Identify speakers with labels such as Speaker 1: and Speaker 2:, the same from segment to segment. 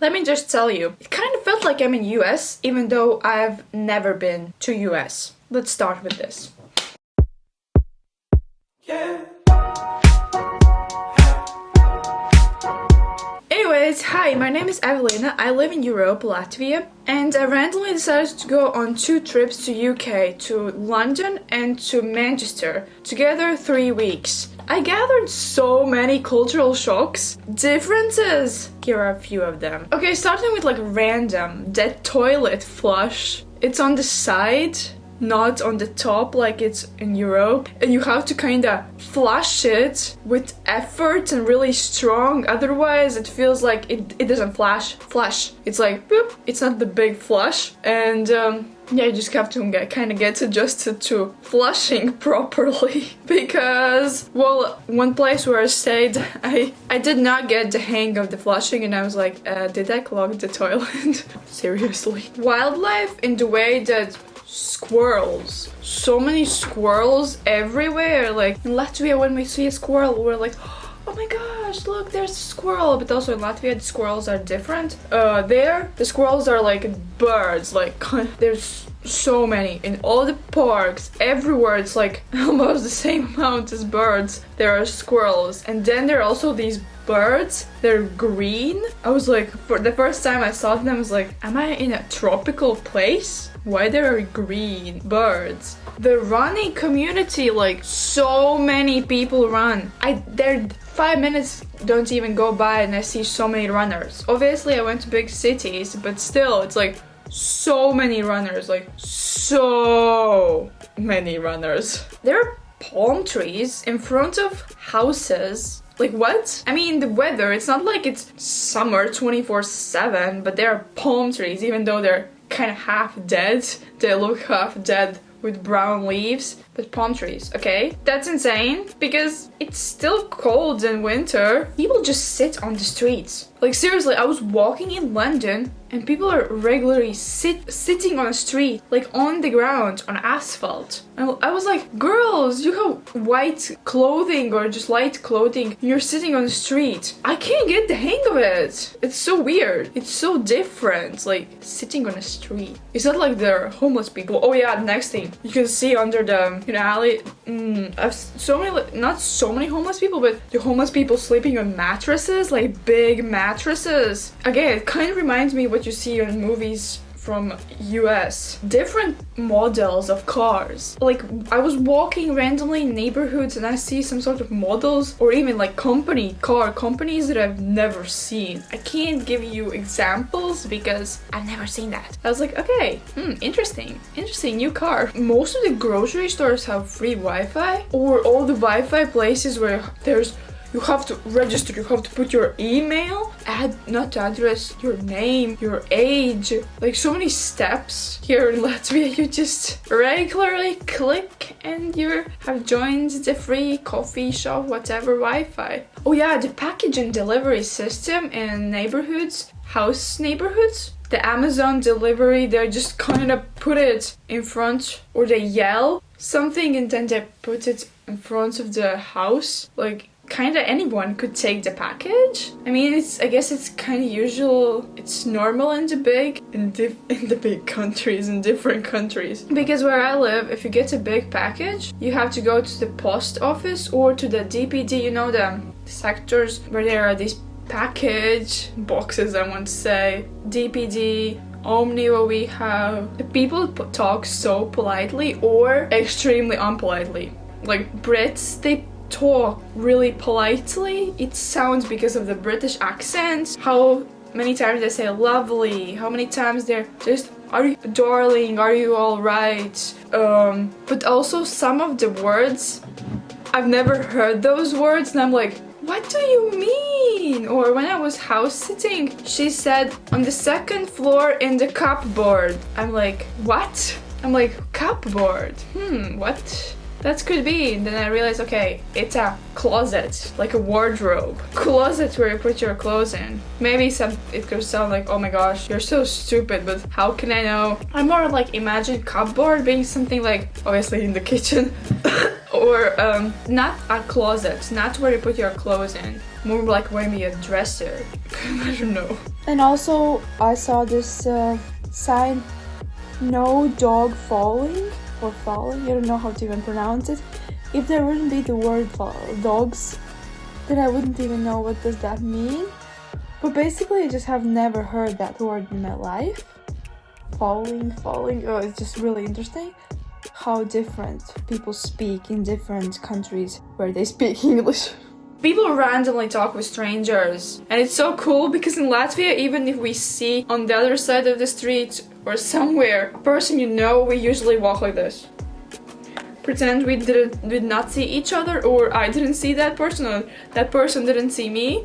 Speaker 1: Let me just tell you, it kind of felt like I'm in US, even though I've never been to US. Let's start with this. Yeah. Anyways, hi, my name is Evelina. I live in Europe, Latvia, and I randomly decided to go on 2 trips to UK, to London and to Manchester, together 3 weeks. I gathered so many cultural shocks, differences. Here are a few of them. Okay, starting with like random, that toilet flush. It's on the side, not on the top like it's in Europe, and you have to kind of flush it with effort and really strong, otherwise it feels like it doesn't flush. It's like boop, it's not the big flush, and yeah, you just have to get adjusted to flushing properly because, well, one place where I stayed, I did not get the hang of the flushing, and I was like, did I clog the toilet? Seriously. Wildlife in the way that squirrels, so many squirrels everywhere. Like in Latvia, when we see a squirrel, we're like, oh my gosh, look, there's a squirrel. But also in Latvia, the squirrels are different. There, the squirrels are like birds. Like there's so many in all the parks, everywhere. It's like almost the same amount as birds. There are squirrels, and then there are also these birds. They're green. I was like, for the first time I saw them, I was like, am I in a tropical place? Why there are green birds? The running community, like so many people run. There 5 minutes don't even go by and I see so many runners. Obviously I went to big cities, but still it's like so many runners, like so many runners. There are palm trees in front of houses. Like what? I mean, the weather, it's not like it's summer 24/7, but there are palm trees, even though they're kind of half dead. They look half dead with brown leaves, but palm trees, okay? That's insane because it's still cold in winter. People just sit on the streets. Like seriously, I was walking in London and people are regularly sitting on a street, like on the ground, on asphalt. And I was like, girls, you have white clothing or just light clothing. You're sitting on the street. I can't get the hang of it. It's so weird. It's so different, like sitting on a street. It's not like they're homeless people. Oh yeah, the next thing. You can see under the, alley, I've not so many homeless people, but the homeless people sleeping on mattresses, like big mattresses. Again, it kind of reminds me what you see in movies from US. Different models of cars. Like I was walking randomly in neighborhoods and I see some sort of models or even like car companies that I've never seen. I can't give you examples because I've never seen that. I was like, okay, interesting new car. Most of the grocery stores have free Wi-Fi, or all the Wi-Fi places where you have to register, you have to put your email, not address, your name, your age, like so many steps. Here in Latvia, you just regularly click and you have joined the free coffee shop, whatever Wi-Fi. Oh yeah, the package and delivery system in neighborhoods, house neighborhoods, the Amazon delivery, they just kind of put it in front, or they yell something and then they put it in front of the house, like kind of anyone could take the package. I mean, I guess it's kind of usual. It's normal in the big countries, in different countries. Because where I live, if you get a big package, you have to go to the post office or to the DPD. You know, the sectors where there are these package boxes. I want to say DPD. Omnio, we have the people talk so politely or extremely unpolitely. Like Brits, they talk really politely. It sounds because of the British accent. How many times they say lovely, how many times they're just, are you darling, are you all right? But also some of the words, I've never heard those words and I'm like, what do you mean? Or when I was house sitting, she said on the 2nd floor in the cupboard. I'm like, what? I'm like, cupboard? What? That could be. And then I realized, okay, it's a closet, like a wardrobe. Closet where you put your clothes in. Maybe it could sound like, oh my gosh, you're so stupid, but how can I know? I more like imagine cupboard being something like, obviously in the kitchen. Or not a closet, not where you put your clothes in. more like maybe a dresser. I don't know.
Speaker 2: And also, I saw this sign, no dog falling, or falling, I don't know how to even pronounce it. If there wouldn't be the word dogs, then I wouldn't even know what does that mean. But basically, I just have never heard that word in my life. Falling, oh, it's just really interesting how different people speak in different countries where they speak English.
Speaker 1: People randomly talk with strangers, and it's so cool because in Latvia, even if we see on the other side of the street or somewhere a person you know, we usually walk like this. Pretend we did not see each other, or I didn't see that person, or that person didn't see me.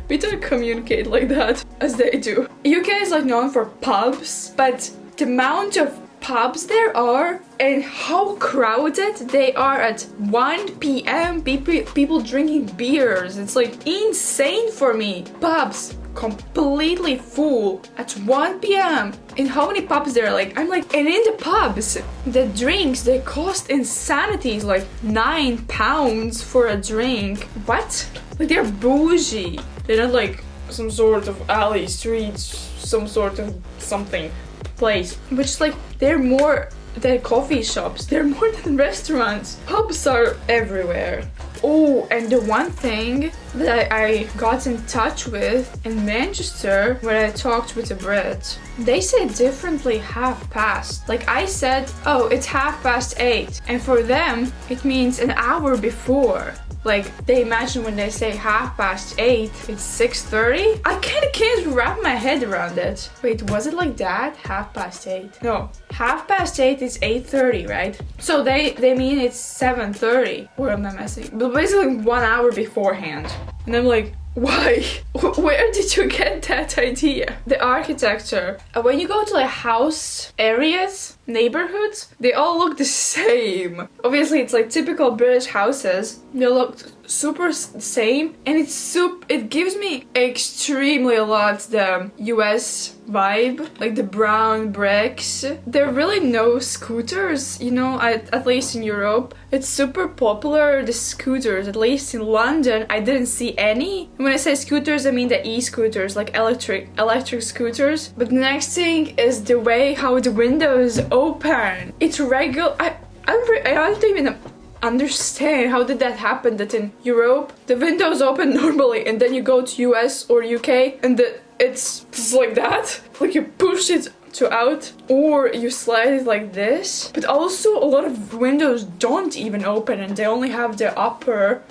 Speaker 1: We don't communicate like that as they do. UK is like known for pubs, but the amount of pubs there are and how crowded they are at 1 p.m. People drinking beers. It's like insane for me. Pubs completely full at 1 p.m. And how many pubs there are? Like, I'm like, and in the pubs, the drinks, they cost insanities, like £9 for a drink. What? Like, they're bougie. They're not like some sort of alley, streets, some sort of something place. Which is like, they're more than coffee shops. They're more than restaurants. Pubs are everywhere. Oh, and the one thing that I got in touch with in Manchester when I talked with a Brit, they say differently 8:30. Like I said, oh, it's 8:30. And for them, it means an hour before. Like, they imagine when they say 8:30, it's 6:30. I kinda can't wrap my head around it. Wait, was it like that? 8:30? No, 8:30 is 8:30, right? So they mean it's 7:30. Or am I messing? But basically 1 hour beforehand. And I'm like, why? Where did you get that idea? The architecture. When you go to like house areas, neighborhoods, they all look the same. Obviously, it's like typical British houses. They look super same, and it gives me extremely a lot the US vibe, like the brown bricks. There are really no scooters, you know, at least in Europe. It's super popular, the scooters, at least in London, I didn't see any. When I say scooters, I mean the e-scooters, like electric scooters. But the next thing is the way how the windows open. It's regular. I don't even understand how did that happen, that in Europe the windows open normally and then you go to US or UK and it's like that, like you push it to out or you slide it like this. But also a lot of windows don't even open and they only have the upper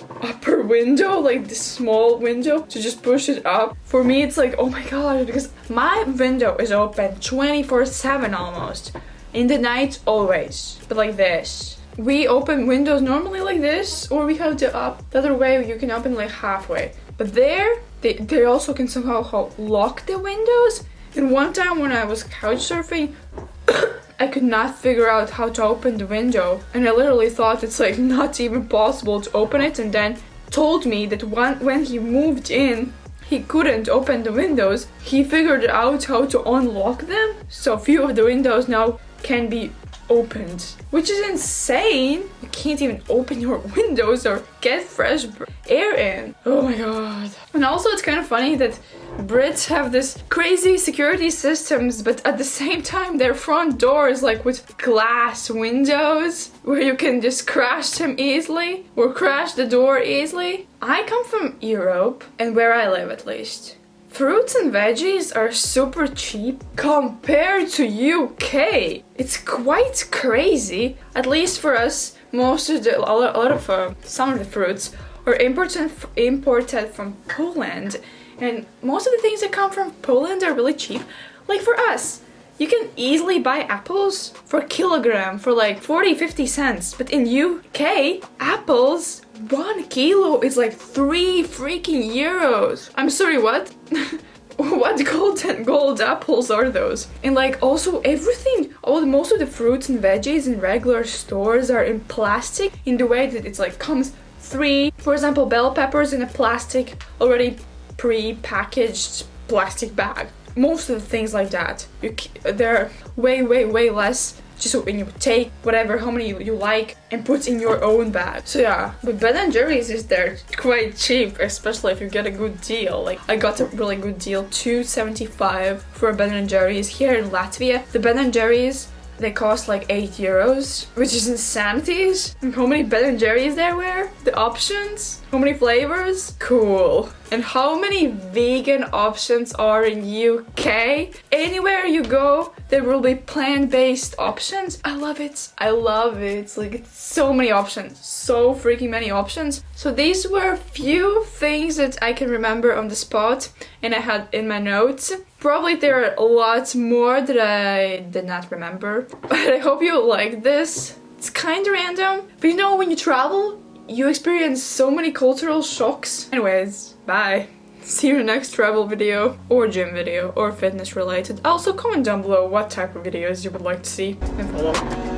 Speaker 1: window, like the small window to just push it up. For me it's like, oh my god, because my window is open 24/7 almost, in the night always, but like this. We open windows normally like this, or we have the other way, you can open like halfway. But there, they also can somehow lock the windows. And one time when I was couch surfing, I could not figure out how to open the window. And I literally thought it's like not even possible to open it, and then told me that when he moved in, he couldn't open the windows. He figured out how to unlock them. So a few of the windows now can be opened, which is insane. You can't even open your windows or get fresh air in. Oh my god. And also it's kind of funny that Brits have this crazy security systems, but at the same time their front door is like with glass windows where you can just crash them easily or crash the door easily. I come from Europe, and where I live at least, fruits and veggies are super cheap compared to UK. It's quite crazy. At least for us, some of the fruits are imported from Poland, and most of the things that come from Poland are really cheap. Like for us, you can easily buy apples for a kilogram for like 40-50 cents, but in UK, apples 1 kilo is like 3 freaking euros. I'm sorry, what? What gold apples are those? And like also everything, most of the fruits and veggies in regular stores are in plastic, in the way that it's like comes 3, for example, bell peppers in a plastic, already pre-packaged plastic bag. Most of the things like that, they're way less just when you take whatever, how many you like, and put in your own bag. So yeah, but Ben & Jerry's is there quite cheap, especially if you get a good deal. Like I got a really good deal, $2.75 for a Ben & Jerry's here in Latvia. The Ben & Jerry's, they cost like €8, which is insanities. How many Ben & Jerry's there were? The options? How many flavors? Cool. And how many vegan options are in UK? Anywhere you go, there will be plant-based options. I love it. I love it. Like, it's so many options. So freaking many options. So these were a few things that I can remember on the spot and I had in my notes. Probably there are a lot more that I did not remember. But I hope you like this. It's kind of random. But you know, when you travel, you experience so many cultural shocks. Anyways, bye. See you in the next travel video, or gym video, or fitness related. Also comment down below what type of videos you would like to see and follow.